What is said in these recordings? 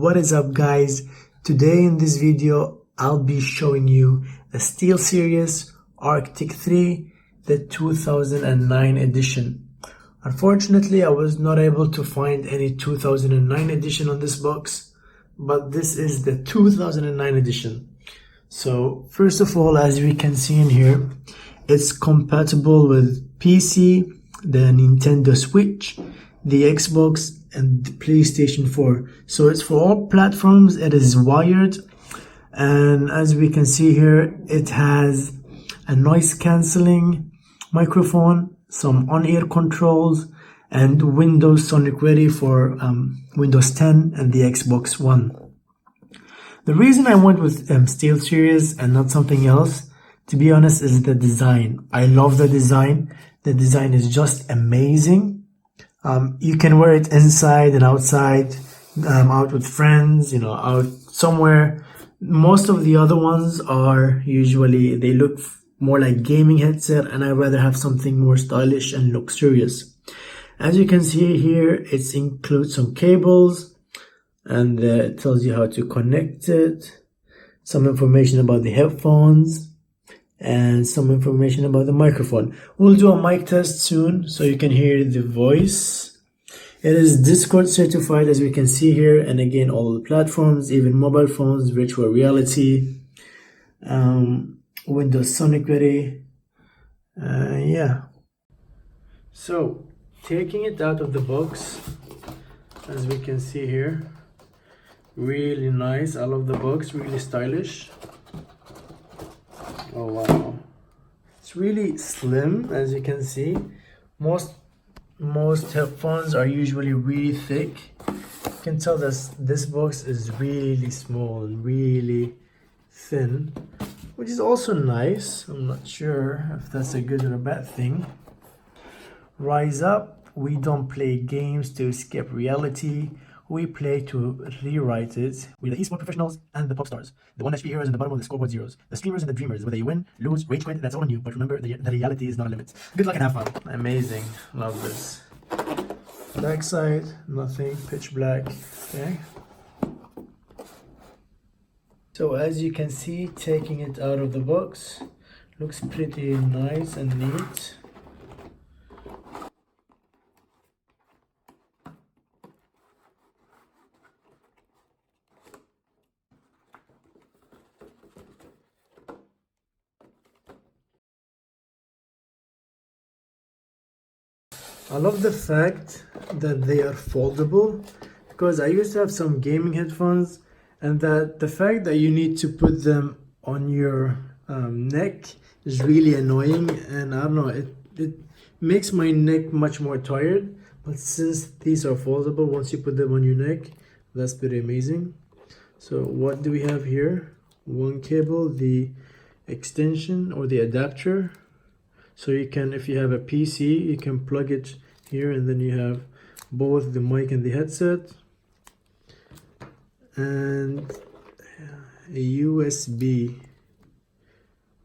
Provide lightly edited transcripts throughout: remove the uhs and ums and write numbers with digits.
What is up, guys? Today in this video I'll be showing you the SteelSeries Arctic 3, the 2009 edition. Unfortunately, I was not able to find any 2009 edition on this box, but this is the 2009 edition. So first of all, as we can see in here, it's compatible with PC, the Nintendo Switch, the Xbox, and the PlayStation 4. So it's for all platforms. It is wired, and as we can see here, it has a noise cancelling microphone, some on-ear controls, and Windows Sonic Ready for Windows 10 and the Xbox One. The reason I went with SteelSeries and not something else, to be honest, is the design. I love the design. The design is just amazing. You can wear it inside and outside, out with friends, out somewhere. Most of the other ones are usually, they look more like gaming headset, and I'd rather have something more stylish and luxurious. As you can see here, it includes some cables, and it tells you how to connect it, some information about the headphones, and some information about the microphone. We'll do a mic test soon so you can hear the voice. It is Discord certified, as we can see here, and again, all the platforms, even mobile phones, virtual reality, Windows Sonic Ready. Yeah. So taking it out of the box, as we can see here, really nice. I love the box, really stylish. Oh wow, it's really slim, as you can see. Most headphones are usually really thick. You can tell that this box is really small, really thin, which is also nice. I'm not sure if that's a good or a bad thing. Rise up. We don't play games to escape reality. We play to rewrite it. We're the esports professionals and the pop stars. The 1 HP heroes at the bottom of the scoreboard zeros. The streamers and the dreamers. Whether you win, lose, rage quit, that's all on you. But remember, the reality is not a limit. Good luck and have fun. Amazing. Love this. Back side, nothing. Pitch black. Okay. So as you can see, taking it out of the box, looks pretty nice and neat. I love the fact that they are foldable, because I used to have some gaming headphones, and that the fact that you need to put them on your neck is really annoying, and I don't know, it makes my neck much more tired. But since these are foldable, once you put them on your neck, that's pretty amazing. So what do we have here? One cable, the extension or the adapter. So you can, if you have a PC, you can plug it here, and then you have both the mic and the headset, and a USB.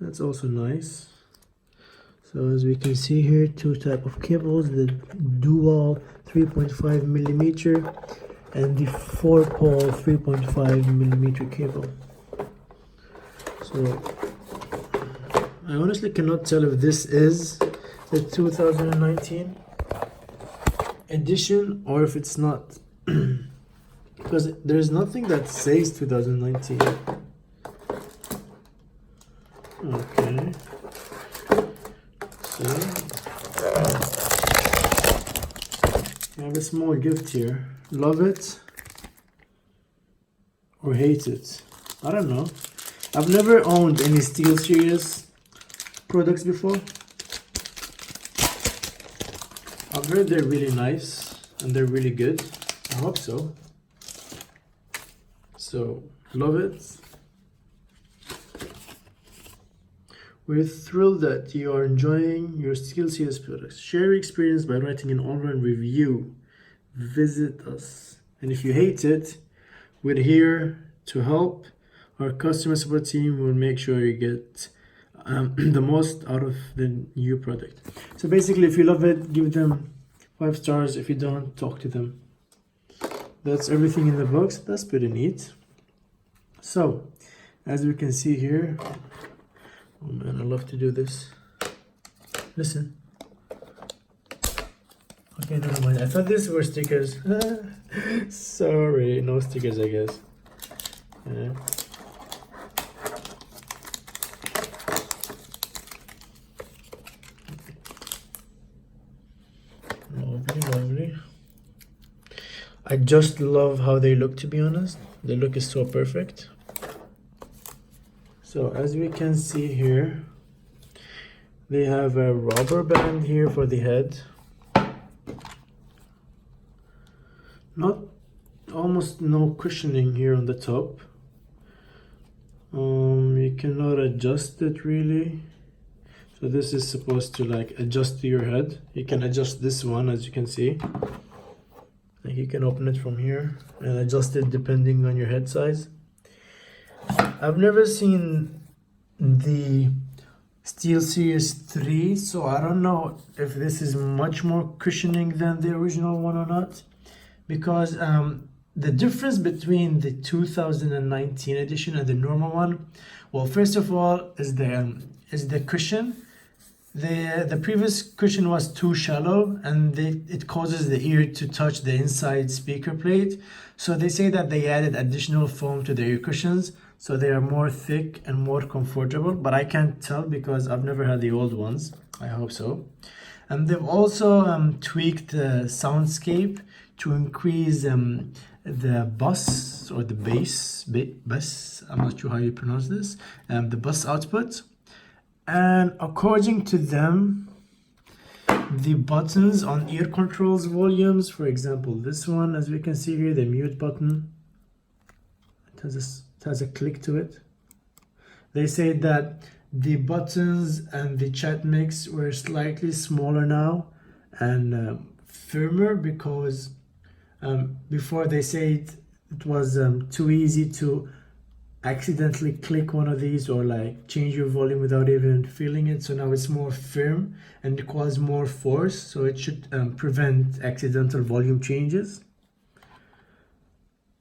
That's also nice. So as we can see here, two type of cables, the dual 3.5 millimeter and the 4-pole 3.5 millimeter cable. So I honestly cannot tell if this is the 2019 edition or if it's not, because there's nothing that says 2019. Okay. So I have a small gift here. Love it or hate it. I don't know. I've never owned any SteelSeries products before. I've heard they're really nice and they're really good. I hope so. So, love it. We're thrilled that you are enjoying your SteelSeries products. Share your experience by writing an online review. Visit us. And if you hate it, we're here to help. Our customer support team will make sure you get the most out of the new product. So basically, if you love it, give them 5 stars. If you don't, talk to them. that's everything in the box. That's pretty neat. So as we can see here, oh man, I love to do this. Listen. Okay, never mind. I thought these were stickers. Sorry, no stickers, I guess. Lovely, lovely. I just love how they look, to be honest. The look is so perfect. So as we can see here, they have a rubber band here for the head. Almost no cushioning here on the top. You cannot adjust it really. So this is supposed to like adjust to your head. You can adjust this one, as you can see. Like you can open it from here and adjust it depending on your head size. I've never seen the SteelSeries 3, so I don't know if this is much more cushioning than the original one or not, because the difference between the 2019 edition and the normal one, well, first of all, is the cushion. The previous cushion was too shallow, and it causes the ear to touch the inside speaker plate. So they say that they added additional foam to the ear cushions, so they are more thick and more comfortable, but I can't tell because I've never had the old ones. I hope so. And they've also tweaked the soundscape to increase the bus or the bass, I'm not sure how you pronounce this, the bus output. And according to them, the buttons on ear controls volumes, for example, this one, as we can see here, the mute button, it has a click to it. They say that the buttons and the chat mix were slightly smaller now and firmer, because before they said it was too easy to accidentally click one of these or like change your volume without even feeling it. So now it's more firm and it requires more force, so it should prevent accidental volume changes.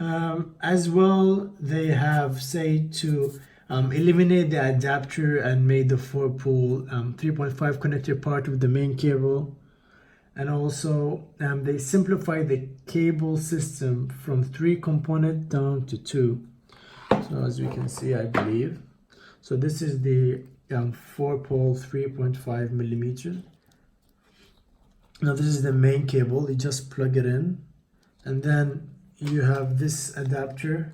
As well, they have said to eliminate the adapter and made the 4-pole 3.5 connector part of the main cable. And also they simplified the cable system from 3 components down to 2. So as we can see, I believe, so this is the 4-pole 3.5 millimeter. Now this is the main cable. You just plug it in, and then you have this adapter,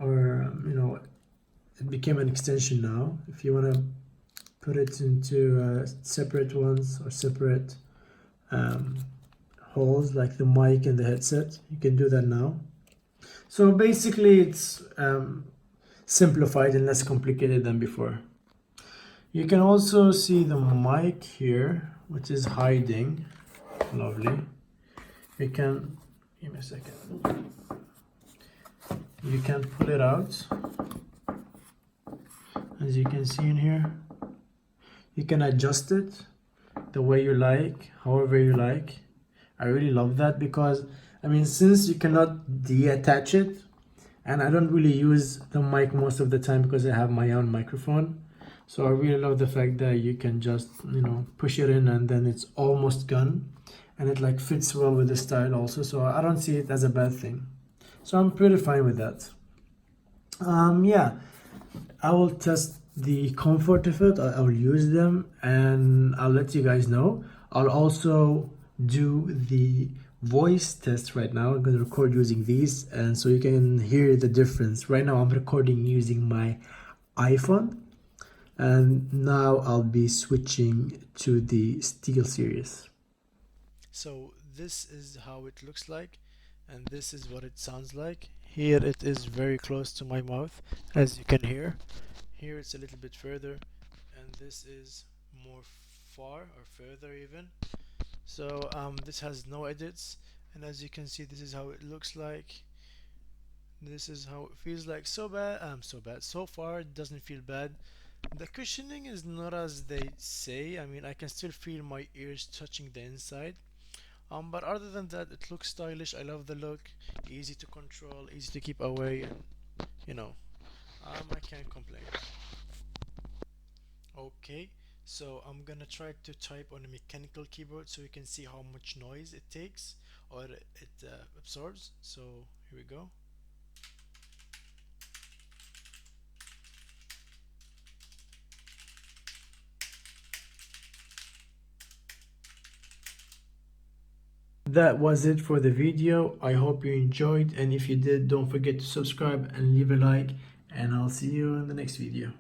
or it became an extension now. If you want to put it into separate ones or separate holes like the mic and the headset, you can do that now. So basically it's simplified and less complicated than before. You can also see the mic here, which is hiding. Lovely. You can, give me a second. You can pull it out, as you can see in here. You can adjust it the way you like, however you like. I really love that, because I mean, since you cannot detach it, and I don't really use the mic most of the time because I have my own microphone, so I really love the fact that you can just push it in and then it's almost gone, and it like fits well with the style also, so I don't see it as a bad thing. So I'm pretty fine with that. Yeah, I will test the comfort of it. I'll use them and I'll let you guys know. I'll also do the voice test right now. I'm going to record using these, and so you can hear the difference. Right now I'm recording using my iPhone, and now I'll be switching to the SteelSeries. So this is how it looks like, and this is what it sounds like. Here it is very close to my mouth, as you can hear. Here it's a little bit further, and this is more far or further even. So this has no edits, and as you can see, this is how it looks like. This is how it feels like. So far it doesn't feel bad. The cushioning is not as they say. I mean, I can still feel my ears touching the inside. But other than that, it looks stylish. I love the look, easy to control, easy to keep away, and you know, I can't complain. Okay, so I'm gonna try to type on a mechanical keyboard so you can see how much noise it takes or it absorbs. So here we go. That was it for the video. I hope you enjoyed, and if you did, don't forget to subscribe and leave a like, and I'll see you in the next video.